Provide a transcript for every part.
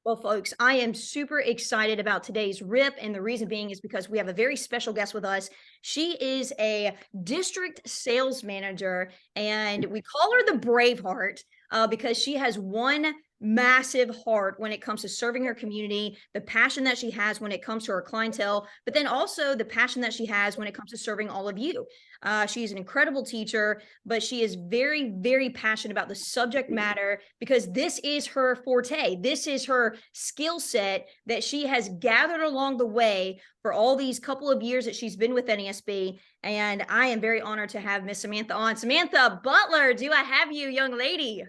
Well, folks, I am super excited about today's RIP. And the reason being is because we have a very special guest with us. She is a district sales manager, and we call her the Braveheart because she has one massive heart when it comes to serving her community, the passion that she has when it comes to her clientele, but then also the passion that she has when it comes to serving all of you. She's an incredible teacher, but she is very, very passionate about the subject matter because this is her forte. This is her skill set that she has gathered along the way for all these couple of years that she's been with NASB. And I am very honored to have Miss Samantha on. Samantha Butler, do I have you, young lady?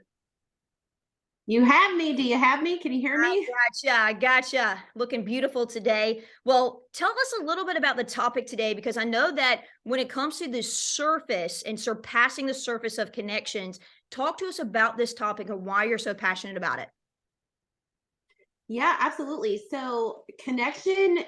You have me. Do you have me? Can you hear me? I gotcha. Looking beautiful today. Well, tell us a little bit about the topic today, because I know that when it comes to the surface and surpassing the surface of connections, talk to us about this topic and why you're so passionate about it. Yeah, absolutely. So connection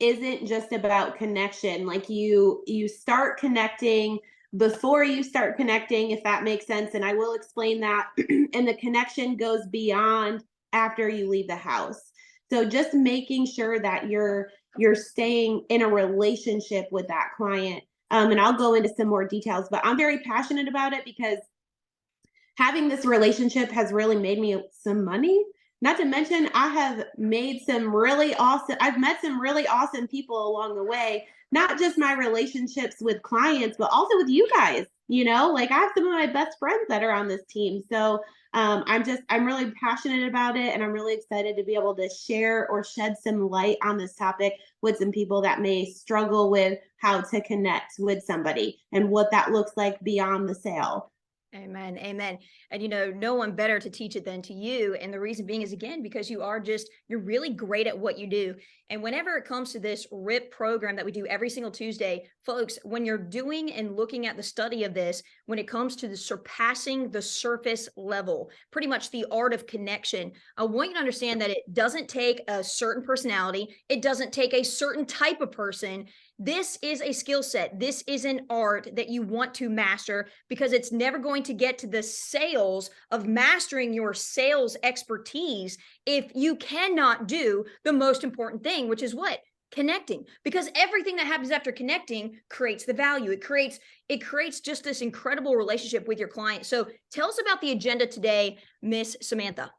isn't just about connection. Like you start connecting before you start connecting, if that makes sense. And I will explain that. And the connection goes beyond after you leave the house. So just making sure that you're staying in a relationship with that client. And I'll go into some more details, but I'm very passionate about it because having this relationship has really made me some money. Not to mention, I've met some really awesome people along the way, not just my relationships with clients, but also with you guys. Like I have some of my best friends that are on this team. So I'm really passionate about it. And I'm really excited to be able to share or shed some light on this topic with some people that may struggle with how to connect with somebody and what that looks like beyond the sale. Amen. Amen. And no one better to teach it than to you. And the reason being is, again, because you're really great at what you do. And whenever it comes to this RIP program that we do every single Tuesday, folks, when you're doing and looking at the study of this, when it comes to the surpassing the surface level, pretty much the art of connection, I want you to understand that it doesn't take a certain personality. It doesn't take a certain type of person. This is a skill set. This is an art that you want to master, because it's never going to get to the sales of mastering your sales expertise if you cannot do the most important thing, which is what? Connecting. Because everything that happens after connecting creates the value. It creates just this incredible relationship with your client. So tell us about the agenda today, Miss Samantha.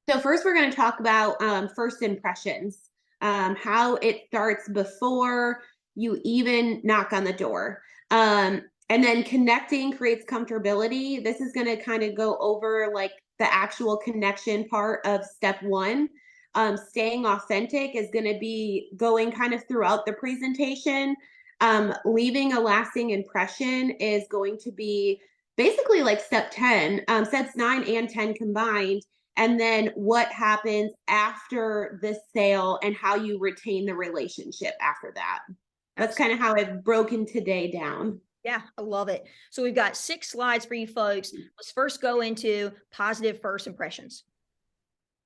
So first, we're going to talk about first impressions, how it starts before you even knock on the door. And then connecting creates comfortability. This is going to kind of go over like the actual connection part of step one. Staying authentic is going to be going kind of throughout the presentation. Leaving a lasting impression is going to be basically like step 10, steps 9 and 10 combined. And then what happens after the sale and how you retain the relationship after that. That's kind of how I've broken today down. Yeah, I love it. So we've got 6 slides for you folks. Let's first go into positive first impressions.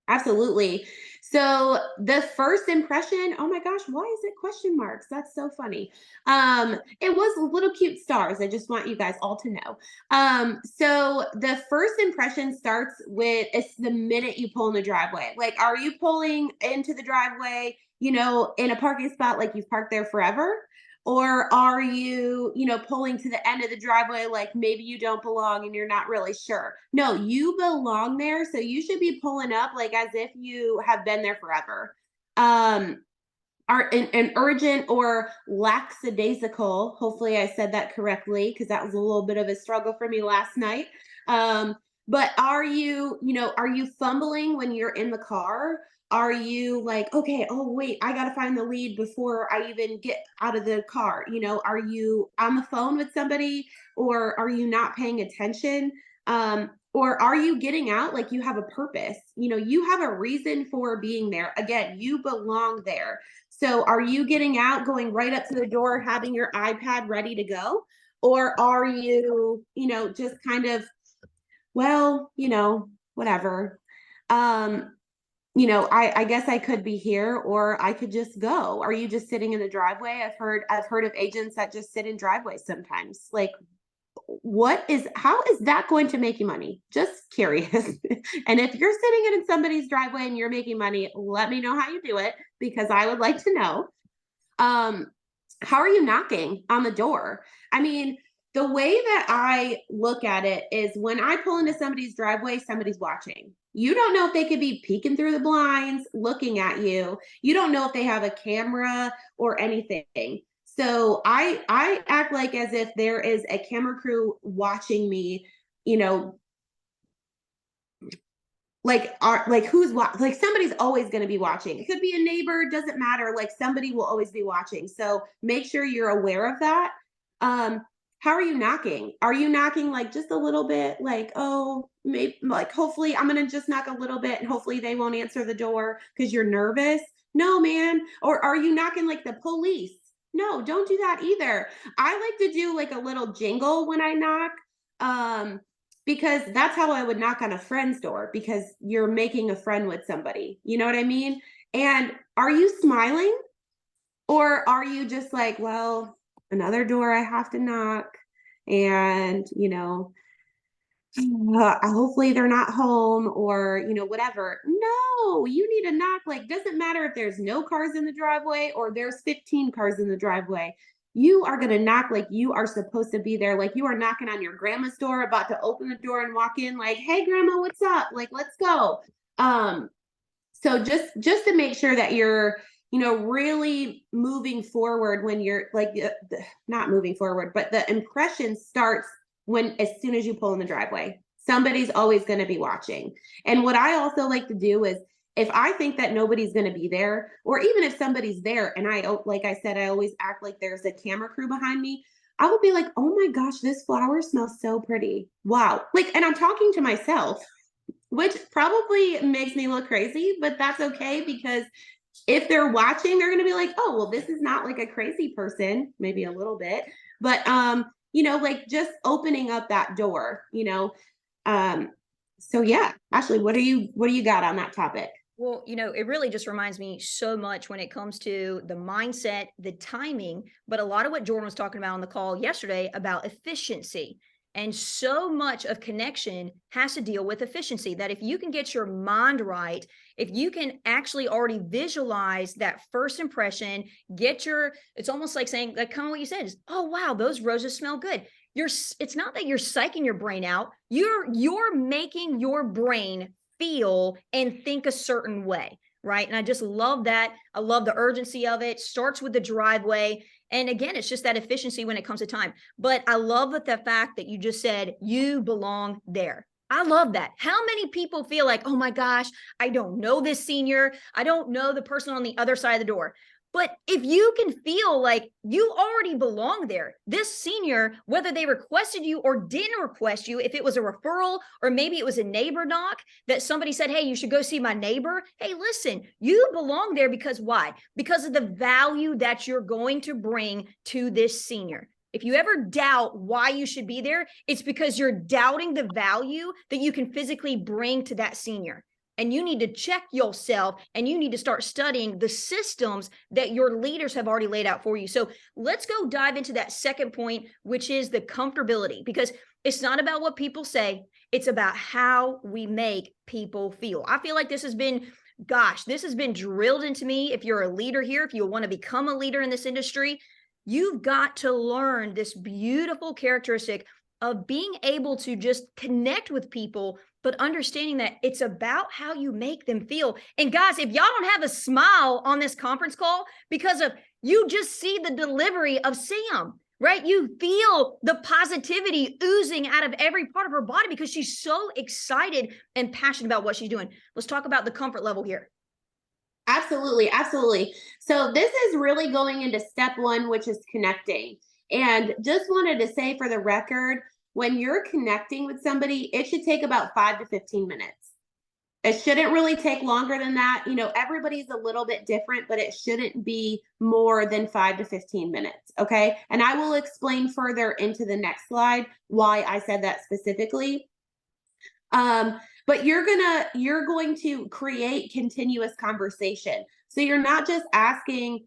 Absolutely. So the first impression, oh my gosh, why is it question marks? That's so funny. It was little cute stars. I just want you guys all to know. So the first impression starts with it's the minute you pull in the driveway. Like, are you pulling into the driveway, in a parking spot like you've parked there forever? Or are you, pulling to the end of the driveway like maybe you don't belong and you're not really sure? No, you belong there. So you should be pulling up like as if you have been there forever. Are an urgent or lackadaisical, hopefully I said that correctly because that was a little bit of a struggle for me last night. But are you fumbling when you're in the car? Are you like, okay, oh wait, I gotta find the lead before I even get out of the car? Are you on the phone with somebody, or are you not paying attention? Or are you getting out like you have a purpose? You have a reason for being there. Again, you belong there. So are you getting out, going right up to the door, having your iPad ready to go? Or are you, just kind of, well, whatever. I guess I could be here or I could just go. Are you just sitting in the driveway? I've heard of agents that just sit in driveways sometimes. Like, how is that going to make you money? Just curious. And if you're sitting in somebody's driveway and you're making money, let me know how you do it because I would like to know. Um, how are you knocking on the door? I mean, the way that I look at it is when I pull into somebody's driveway, somebody's watching. You don't know if they could be peeking through the blinds, looking at you. You don't know if they have a camera or anything. So I act like as if there is a camera crew watching me, you know, like like somebody's always going to be watching. It could be a neighbor, doesn't matter, like somebody will always be watching, so make sure you're aware of that. How are you knocking? Are you knocking like just a little bit, like, oh, maybe, like, hopefully I'm going to just knock a little bit and hopefully they won't answer the door because you're nervous? No, man. Or are you knocking like the police? No, don't do that either. I like to do like a little jingle when I knock. um because that's how I would knock on a friend's door because you're making a friend with somebody. You know what I mean? And are you smiling or are you just like, well, another door I have to knock and, hopefully they're not home or, whatever. No, you need to knock. Like, doesn't matter if there's no cars in the driveway or there's 15 cars in the driveway. You are going to knock like you are supposed to be there. Like you are knocking on your grandma's door, about to open the door and walk in like, hey grandma, what's up? Like, let's go. So just to make sure that you're, really moving forward when you're like, not moving forward, but the impression starts as soon as you pull in the driveway. Somebody's always going to be watching. And what I also like to do is if I think that nobody's going to be there, or even if somebody's there and like I said, I always act like there's a camera crew behind me. I would be like, oh my gosh, this flower smells so pretty. Wow. Like, and I'm talking to myself, which probably makes me look crazy, but that's okay because if they're watching, they're going to be like, oh, well, this is not like a crazy person, maybe a little bit, but, like just opening up that door, so yeah, Ashley, what do you got on that topic? Well, it really just reminds me so much when it comes to the mindset, the timing, but a lot of what Jordan was talking about on the call yesterday about efficiency. And so much of connection has to deal with efficiency, that if you can get your mind right, if you can actually already visualize that first impression, it's almost like saying, like kind of what you said is, oh, wow, those roses smell good. It's not that you're psyching your brain out. You're making your brain feel and think a certain way, right? And I just love that. I love the urgency of it. Starts with the driveway. And again, it's just that efficiency when it comes to time. But I love that the fact that you just said you belong there. I love that. How many people feel like, oh my gosh, I don't know this senior. I don't know the person on the other side of the door. But if you can feel like you already belong there, this senior, whether they requested you or didn't request you, if it was a referral or maybe it was a neighbor knock that somebody said, hey, you should go see my neighbor. Hey, listen, you belong there because why? Because of the value that you're going to bring to this senior. If you ever doubt why you should be there, it's because you're doubting the value that you can physically bring to that senior. And you need to check yourself and you need to start studying the systems that your leaders have already laid out for you. So let's go dive into that second point, which is the comfortability, because it's not about what people say. It's about how we make people feel. I feel like this has been drilled into me. If you're a leader here, if you want to become a leader in this industry, you've got to learn this beautiful characteristic of being able to just connect with people, but understanding that it's about how you make them feel. And guys, if y'all don't have a smile on this conference call because of you just see the delivery of Sam, right? You feel the positivity oozing out of every part of her body because she's so excited and passionate about what she's doing. Let's talk about the comfort level here. Absolutely, absolutely. So this is really going into step one, which is connecting. And just wanted to say for the record, when you're connecting with somebody, it should take about 5 to 15 minutes. It shouldn't really take longer than that. Everybody's a little bit different, but it shouldn't be more than 5 to 15 minutes. Okay. And I will explain further into the next slide why I said that specifically. But you're going to create continuous conversation. So you're not just asking,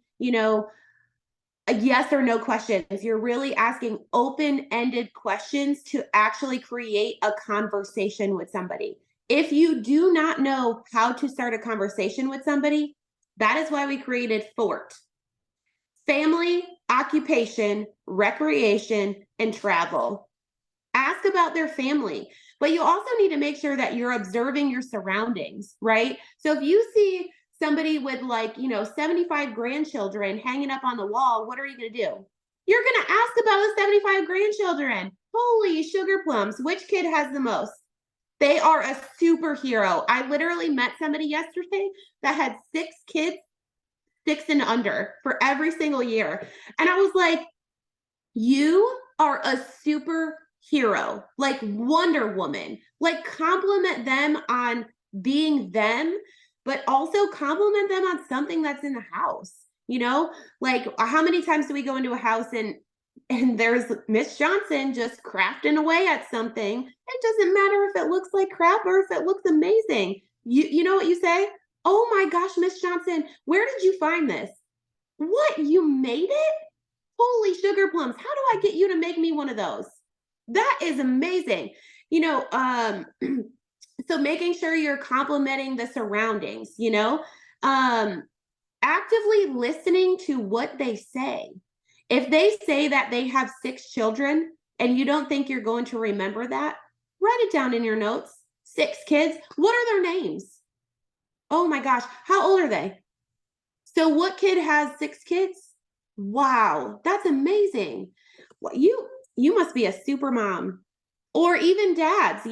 yes or no questions. You're really asking open-ended questions to actually create a conversation with somebody. If you do not know how to start a conversation with somebody, that is why we created FORT: family, occupation, recreation, and travel. Ask about their family, but you also need to make sure that you're observing your surroundings, right? So if you see somebody with, like, 75 grandchildren hanging up on the wall, what are you going to do? You're going to ask about the 75 grandchildren. Holy sugar plums, which kid has the most? They are a superhero. I literally met somebody yesterday that had 6 kids, 6 and under, for every single year. And I was like, you are a superhero, like Wonder Woman. Like, compliment them on being them, but also compliment them on something that's in the house. Like, how many times do we go into a house and there's Miss Johnson just crafting away at something? It doesn't matter if it looks like crap or if it looks amazing. You know what you say? Oh my gosh, Miss Johnson, where did you find this? What, you made it? Holy sugar plums, how do I get you to make me one of those? That is amazing. You know, um, so making sure you're complimenting the surroundings, um, actively listening to what they say. If they say that they have 6 children and you don't think you're going to remember that, write it down in your notes. 6 kids. What are their names? Oh my gosh, how old are they? So what kid has 6 kids? Wow, that's amazing. What, you must be a super mom. Or even dads,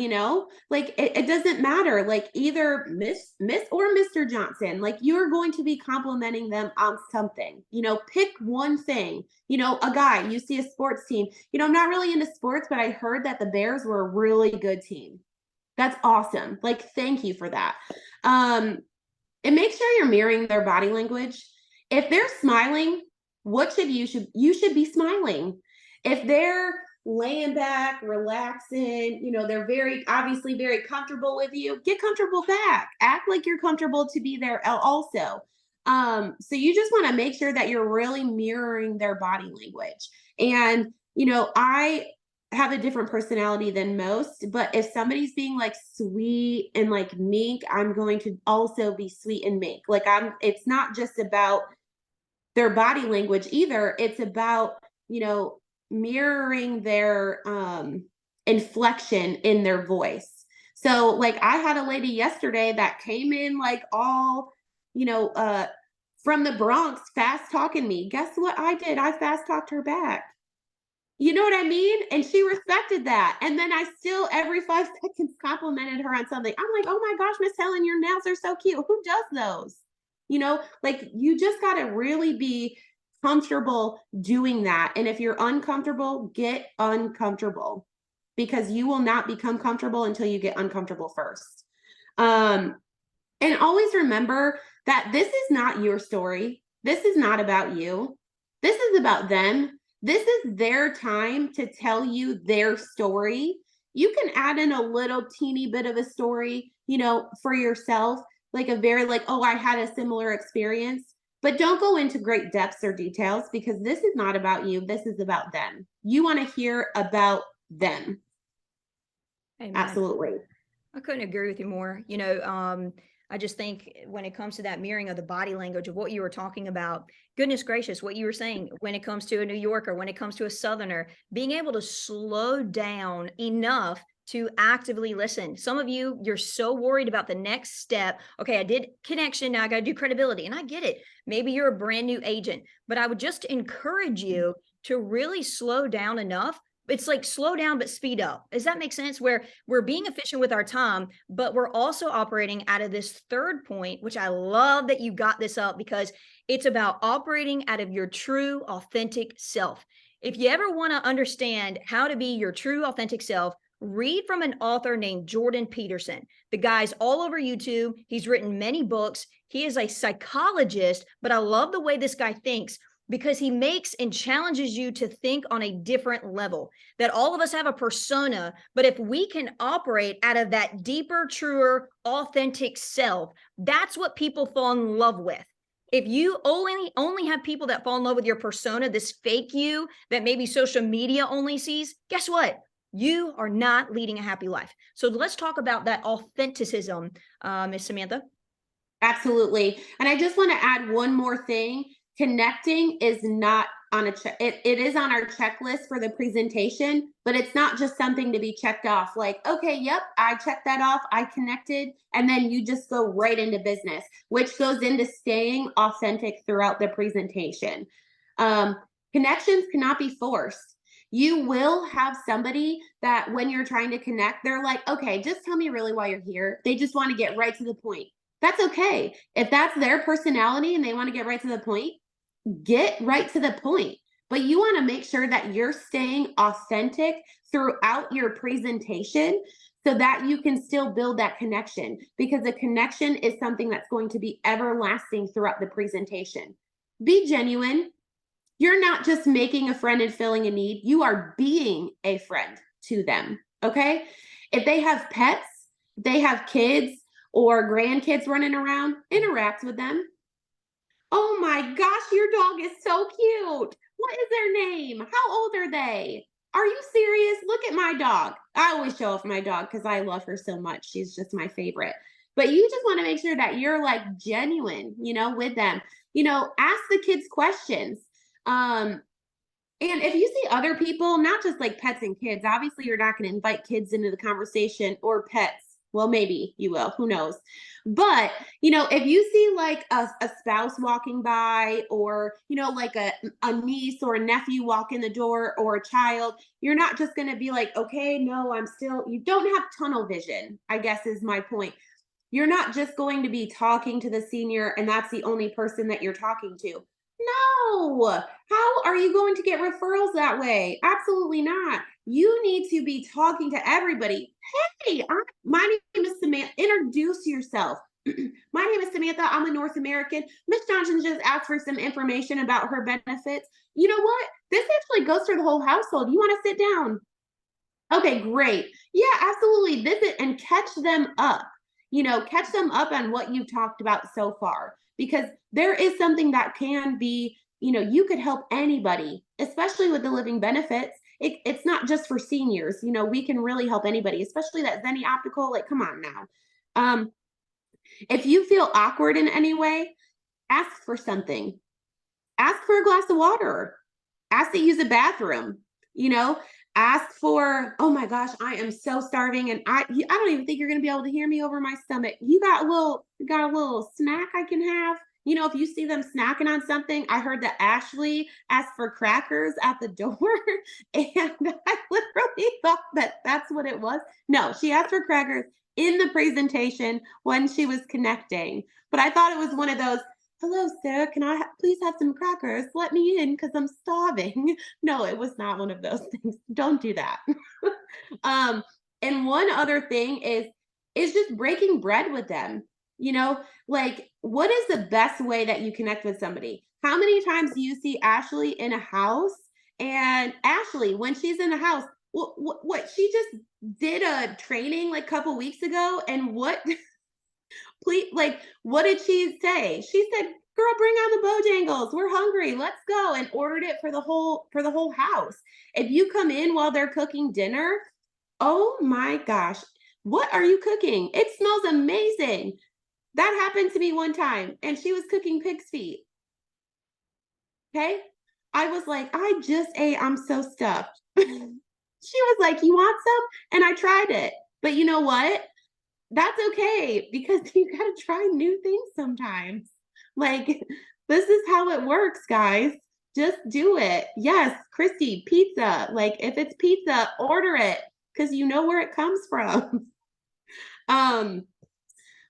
like, it doesn't matter. Like, either Miss or Mr. Johnson, like, you're going to be complimenting them on something. Pick one thing. A guy, you see a sports team. I'm not really into sports, but I heard that the Bears were a really good team. That's awesome. Like, thank you for that. And make sure you're mirroring their body language. If they're smiling, you should be smiling. If they're laying back, relaxing, they're obviously very comfortable with you, get comfortable back. Act like you're comfortable to be there also. So you just want to make sure that you're really mirroring their body language. And I have a different personality than most, but if somebody's being like sweet and like meek, I'm going to also be sweet and meek. Like, it's not just about their body language either. It's about, mirroring their inflection in their voice. So, like, I had a lady yesterday that came in like all, you know, uh from the Bronx, fast talking me. Guess what I did? I fast talked her back. You know what I mean? And she respected that. And then I still, every 5 seconds, complimented her on something. I'm like, oh my gosh, Miss Helen, your nails are so cute. Who does those? Like, you just got to really be comfortable doing that. And if you're uncomfortable, get uncomfortable, because you will not become comfortable until you get uncomfortable first. And always remember that this is not your story. This is not about you. This is about them. This is their time to tell you their story. You can add in a little teeny bit of a story, for yourself, like a very, like, oh, I had a similar experience, but don't go into great depths or details, because this is not about you. This is about them. You want to hear about them. Amen. Absolutely. I couldn't agree with you more. I just think when it comes to that mirroring of the body language of what you were talking about, goodness gracious, what you were saying when it comes to a New Yorker, when it comes to a Southerner, being able to slow down enough to actively listen. Some of you, you're so worried about the next step. Okay, I did connection, now I got to do credibility. And I get it. Maybe you're a brand new agent, but I would just encourage you to really slow down enough. It's like slow down, but speed up. Does that make sense? Where we're being efficient with our time, but we're also operating out of this third point, which I love that you got this up, because it's about operating out of your true, authentic self. If you ever want to understand how to be your true, authentic self, read from an author named Jordan Peterson. The guy's all over YouTube. He's written many books. He is a psychologist, but I love the way this guy thinks, because he makes and challenges you to think on a different level, that all of us have a persona, but if we can operate out of that deeper, truer, authentic self, that's what people fall in love with. If you only have people that fall in love with your persona, this fake you that maybe social media only sees, guess what? You are not leading a happy life. So let's talk about that authenticism, Miss Samantha. Absolutely. And I just want to add one more thing. Connecting is not on a check. It is on our checklist for the presentation, but it's not just something to be checked off. Like, okay, yep, I checked that off. I connected. And then you just go right into business, which goes into staying authentic throughout the presentation. Um, Connections cannot be forced. You will have somebody that when you're trying to connect, they're like, okay, just tell me really why you're here. They just want to get right to the point. That's okay. If that's their personality and they want to get right to the point, get right to the point. But you want to make sure that you're staying authentic throughout your presentation so that you can still build that connection, because a connection is something that's going to be everlasting throughout the presentation. Be genuine. You're not just making a friend and filling a need, you are being a friend to them. Okay. If they have pets, they have kids or grandkids running around, interact with them. Oh my gosh, your dog is so cute. What is their name? How old are they? Are you serious? Look at my dog. I always show off my dog because I love her so much. She's just my favorite. But you just want to make sure that you're like genuine, with them. Ask the kids questions. Um, and if you see other people, not just like pets and kids, obviously you're not going to invite kids into the conversation or pets. Well, maybe you will, who knows? But, if you see like a spouse walking by or, like a niece or a nephew walk in the door or a child, you're not just going to be like, okay, no, you don't have tunnel vision, I guess is my point. You're not just going to be talking to the senior and that's the only person that you're talking to. No. How are you going to get referrals that way? Absolutely not. You need to be talking to everybody. Hey, my name is Samantha. Introduce yourself. My name is Samantha. I'm a North American. Miss Johnson just asked for some information about her benefits. You know what? This actually goes for the whole household. You want to sit down? Okay, great. Yeah, absolutely. Visit and catch them up. Catch them up on what you've talked about so far, because there is something that can be, you could help anybody, especially with the living benefits. It's not just for seniors. We can really help anybody, especially that Zenny optical. Like, come on now. If you feel awkward in any way, ask for something. Ask for a glass of water. Ask to use a bathroom. You know, ask for, oh my gosh, I am so starving, and I don't even think you're going to be able to hear me over my stomach. You got a little snack I can have. If you see them snacking on something, I heard that Ashley asked for crackers at the door, and I literally thought that that's what it was. No, she asked for crackers in the presentation when she was connecting. But I thought it was one of those, hello, sir, can I please have some crackers? Let me in because I'm starving. No, it was not one of those things. Don't do that. um, and one other thing is just breaking bread with them. Like, what is the best way that you connect with somebody? How many times do you see Ashley in a house? And Ashley, when she's in a house, what she just did a training like a couple weeks ago, and what please, like, what did she say? She said, girl, bring on the bojangles, we're hungry, let's go, and ordered it for the whole house. If you come in while they're cooking dinner, oh my gosh, what are you cooking? It smells amazing. That happened to me one time, and she was cooking pig's feet. Okay, I was like, I just ate, I'm so stuffed. She was like, you want some? And I tried it, but you know what, that's okay, because you got to try new things sometimes. Like, this is how it works, guys. Just do it. Yes, Christy, pizza. Like, if it's pizza, order it because you know where it comes from. um,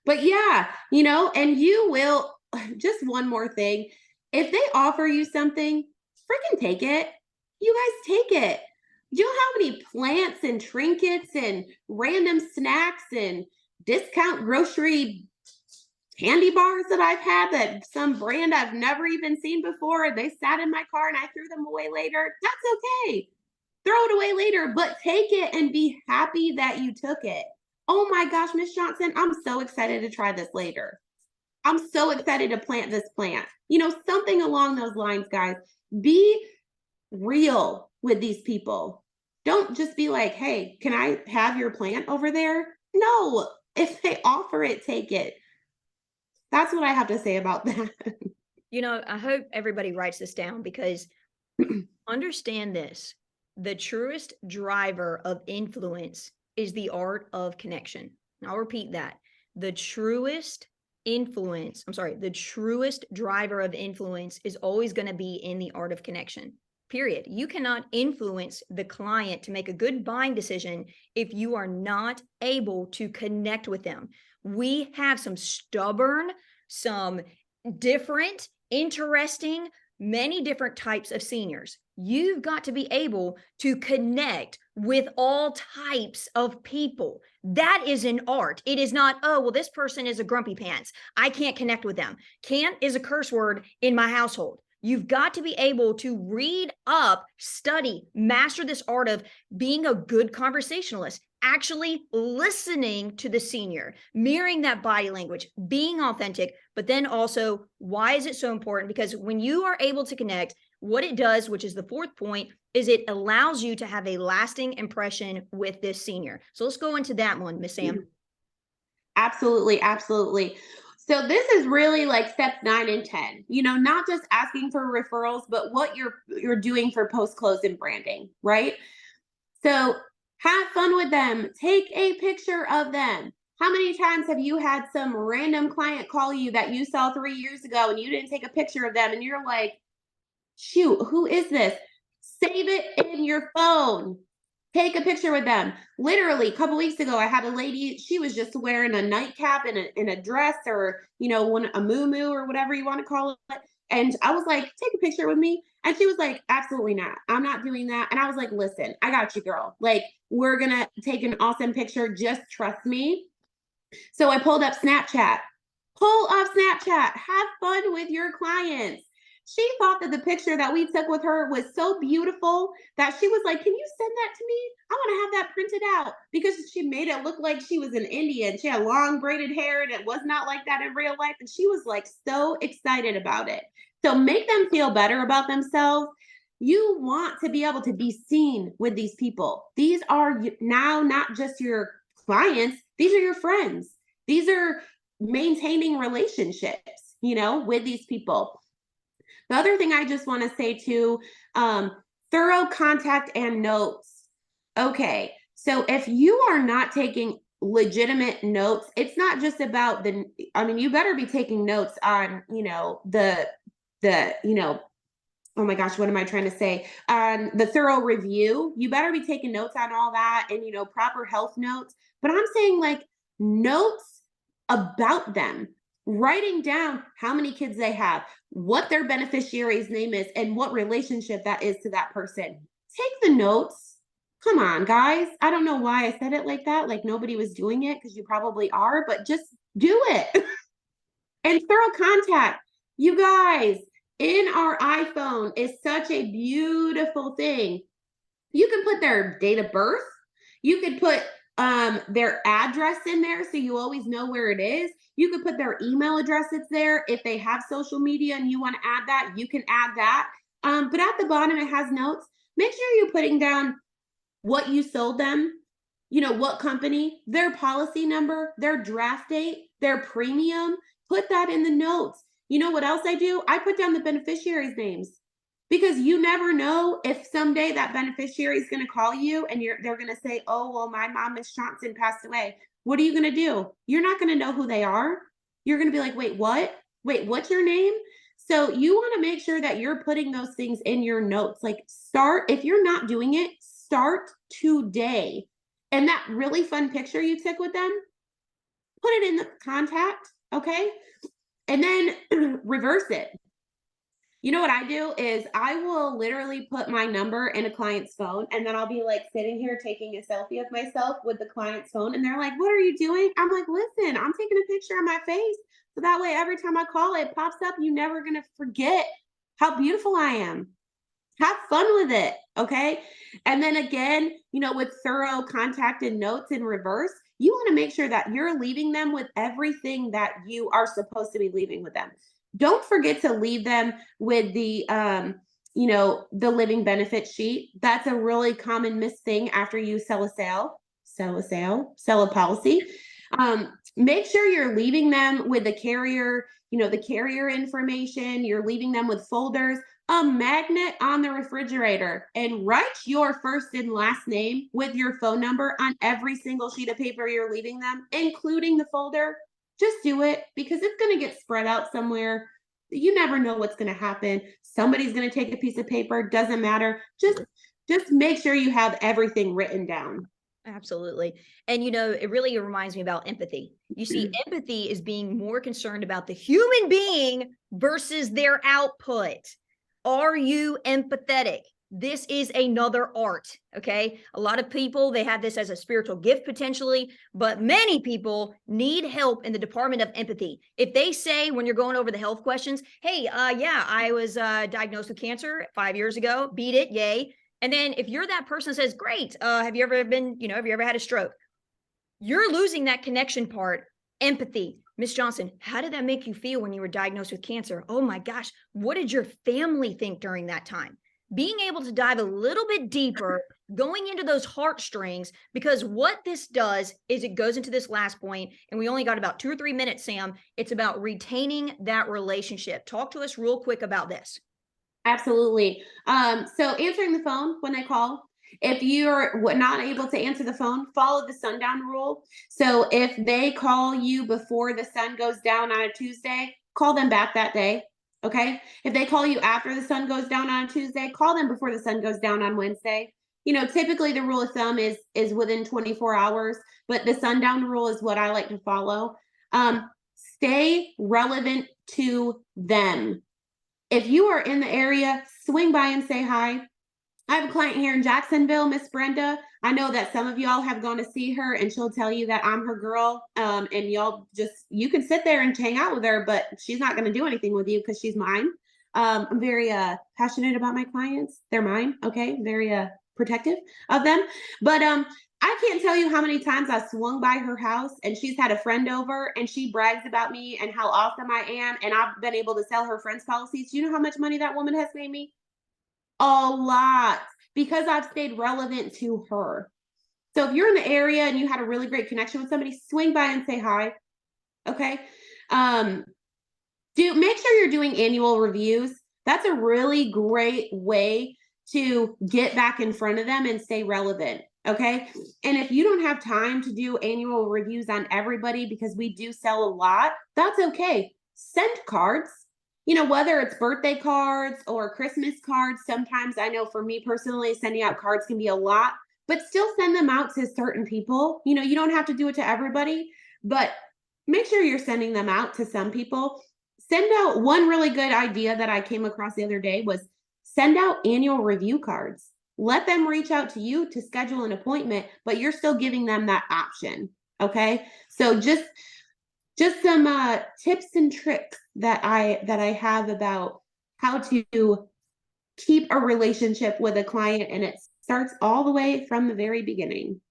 but yeah, and you will, just one more thing. If they offer you something, freaking take it. You guys take it. Do you know how many plants and trinkets and random snacks and discount grocery candy bars that I've had, that some brand I've never even seen before? They sat in my car and I threw them away later. That's okay. Throw it away later, but take it and be happy that you took it. Oh my gosh, Miss Johnson, I'm so excited to try this later. I'm so excited to plant this plant. Something along those lines, guys. Be real with these people. Don't just be like, hey, can I have your plant over there? No, if they offer it, take it. That's what I have to say about that. I hope everybody writes this down because understand this. The truest driver of influence is the art of connection. I'll repeat that. The truest the truest driver of influence is always going to be in the art of connection. Period. You cannot influence the client to make a good buying decision if you are not able to connect with them. We have some stubborn, some different, interesting, many different types of seniors. You've got to be able to connect with all types of people. That is an art. It is not, oh, well, this person is a grumpy pants. I can't connect with them. Can't is a curse word in my household. You've got to be able to read up, study, master this art of being a good conversationalist, actually listening to the senior, mirroring that body language, being authentic, but then also, why is it so important? Because when you are able to connect, what it does, which is the fourth point, is it allows you to have a lasting impression with this senior. So let's go into that one, Miss Sam. Absolutely, absolutely. So this is really like steps 9 and 10. Not just asking for referrals, but what you're doing for post-close and branding, right? So have fun with them. Take a picture of them. How many times have you had some random client call you that you saw 3 years ago and you didn't take a picture of them and you're like, shoot, who is this? Save it in your phone. Take a picture with them. Literally, a couple weeks ago, I had a lady. She was just wearing a nightcap and a dress, or a muumuu or whatever you want to call it. And I was like, "Take a picture with me." And she was like, "Absolutely not. I'm not doing that." And I was like, "Listen, I got you, girl. Like, we're gonna take an awesome picture. Just trust me." So I pulled up Snapchat. Pull up Snapchat. Have fun with your clients. She thought that the picture that we took with her was so beautiful that she was like, "Can you send that to me? I want to have that printed out," because she made it look like she was an Indian. She had long braided hair and it was not like that in real life. And she was like so excited about it. So make them feel better about themselves. You want to be able to be seen with these people. These are now not just your clients, these are your friends. These are maintaining relationships, with these people. The other thing I just want to say too, thorough contact and notes. Okay, so if you are not taking legitimate notes, it's not just about you better be taking notes on, oh my gosh, what am I trying to say? The thorough review. You better be taking notes on all that and, proper health notes. But I'm saying like notes about them, writing down how many kids they have, what their beneficiary's name is, and what relationship that is to that person. Take the notes. Come on, guys. I don't know why I said it like that, like nobody was doing it, because you probably are, but just do it. And thorough contact. You guys, in our iPhone is such a beautiful thing. You can put their date of birth. You could put their address in there so you always know where it is. You could put their email address. It's there. If they have social media and you want to add that, you can add that. But at the bottom, it has notes. Make sure you're putting down what you sold them, what company, their policy number, their draft date, their premium. Put that in the notes. You know what else I do? I put down the beneficiaries' names, because you never know if someday that beneficiary is going to call you and they're going to say, "Oh, well, my mom, Miss Johnson, passed away." What are you going to do? You're not going to know who they are. You're going to be like, "Wait, what? Wait, what's your name?" So you want to make sure that you're putting those things in your notes. Like, if you're not doing it, start today. And that really fun picture you took with them, put it in the contact, okay? And then reverse it. You know what I do is I will literally put my number in a client's phone, and then I'll be like sitting here taking a selfie of myself with the client's phone, and they're like, "What are you doing?" I'm like, "Listen, I'm taking a picture of my face. So that way every time I call it pops up, you're never going to forget how beautiful I am." Have fun with it, okay? And then again, with thorough contact and notes in reverse, you want to make sure that you're leaving them with everything that you are supposed to be leaving with them. Don't forget to leave them with the living benefit sheet. That's a really common missed thing after you sell a policy. Make sure you're leaving them with the carrier information. You're leaving them with folders, a magnet on the refrigerator, and write your first and last name with your phone number on every single sheet of paper you're leaving them, including the folder. Just do it because it's going to get spread out somewhere. You never know what's going to happen. Somebody's going to take a piece of paper, doesn't matter. Just make sure you have everything written down. Absolutely. And it really reminds me about empathy. You see, empathy is being more concerned about the human being versus their output. Are you empathetic? This is another art. Okay. A lot of people, they have this as a spiritual gift potentially, but many people need help in the department of empathy. If they say, when you're going over the health questions, hey, yeah, I was diagnosed with cancer 5 years ago, beat it, yay. And then if you're that person that says, great, have you ever had a stroke? You're losing that connection part, empathy. Miss Johnson, how did that make you feel when you were diagnosed with cancer? Oh my gosh, what did your family think during that time? Being able to dive a little bit deeper, going into those heartstrings, because what this does is it goes into this last point, and we only got about 2 or 3 minutes, Sam. It's about retaining that relationship. Talk to us real quick about this. Absolutely. So answering the phone when they call. If you're not able to answer the phone, follow the sundown rule. So if they call you before the sun goes down on a Tuesday, call them back that day. Okay. If they call you after the sun goes down on a Tuesday, call them before the sun goes down on Wednesday. Typically the rule of thumb is within 24 hours, but the sundown rule is what I like to follow. Stay relevant to them. If you are in the area, swing by and say hi. I have a client here in Jacksonville, Miss Brenda. I know that some of y'all have gone to see her, and she'll tell you that I'm her girl. And you can sit there and hang out with her, but she's not going to do anything with you because she's mine. I'm very passionate about my clients. They're mine. Okay, very protective of them. But I can't tell you how many times I swung by her house and she's had a friend over and she brags about me and how awesome I am. And I've been able to sell her friends policies. Do you know how much money that woman has made me? A lot, because I've stayed relevant to her. So if you're in the area and you had a really great connection with somebody, swing by and say hi. Okay. Make sure you're doing annual reviews. That's a really great way to get back in front of them and stay relevant. Okay. And if you don't have time to do annual reviews on everybody, because we do sell a lot, that's okay. Send cards, whether it's birthday cards or Christmas cards. Sometimes I know for me personally, sending out cards can be a lot, but still send them out to certain people. You don't have to do it to everybody, but make sure you're sending them out to some people. Send out one really good idea that I came across the other day was send out annual review cards. Let them reach out to you to schedule an appointment, but you're still giving them that option. Okay. So just some tips and tricks that I have about how to keep a relationship with a client. And it starts all the way from the very beginning.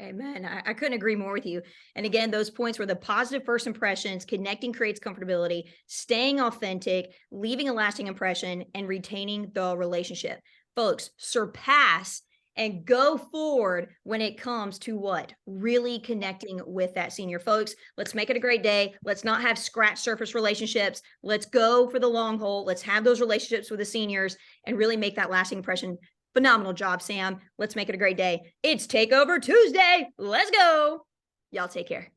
Amen. I couldn't agree more with you. And again, those points were the positive first impressions, connecting creates comfortability, staying authentic, leaving a lasting impression, and retaining the relationship. Folks, surpass and go forward when it comes to what? Really connecting with that senior. Folks, let's make it a great day. Let's not have scratch surface relationships. Let's go for the long haul. Let's have those relationships with the seniors and really make that lasting impression. Phenomenal job, Sam. Let's make it a great day. It's Takeover Tuesday. Let's go. Y'all take care.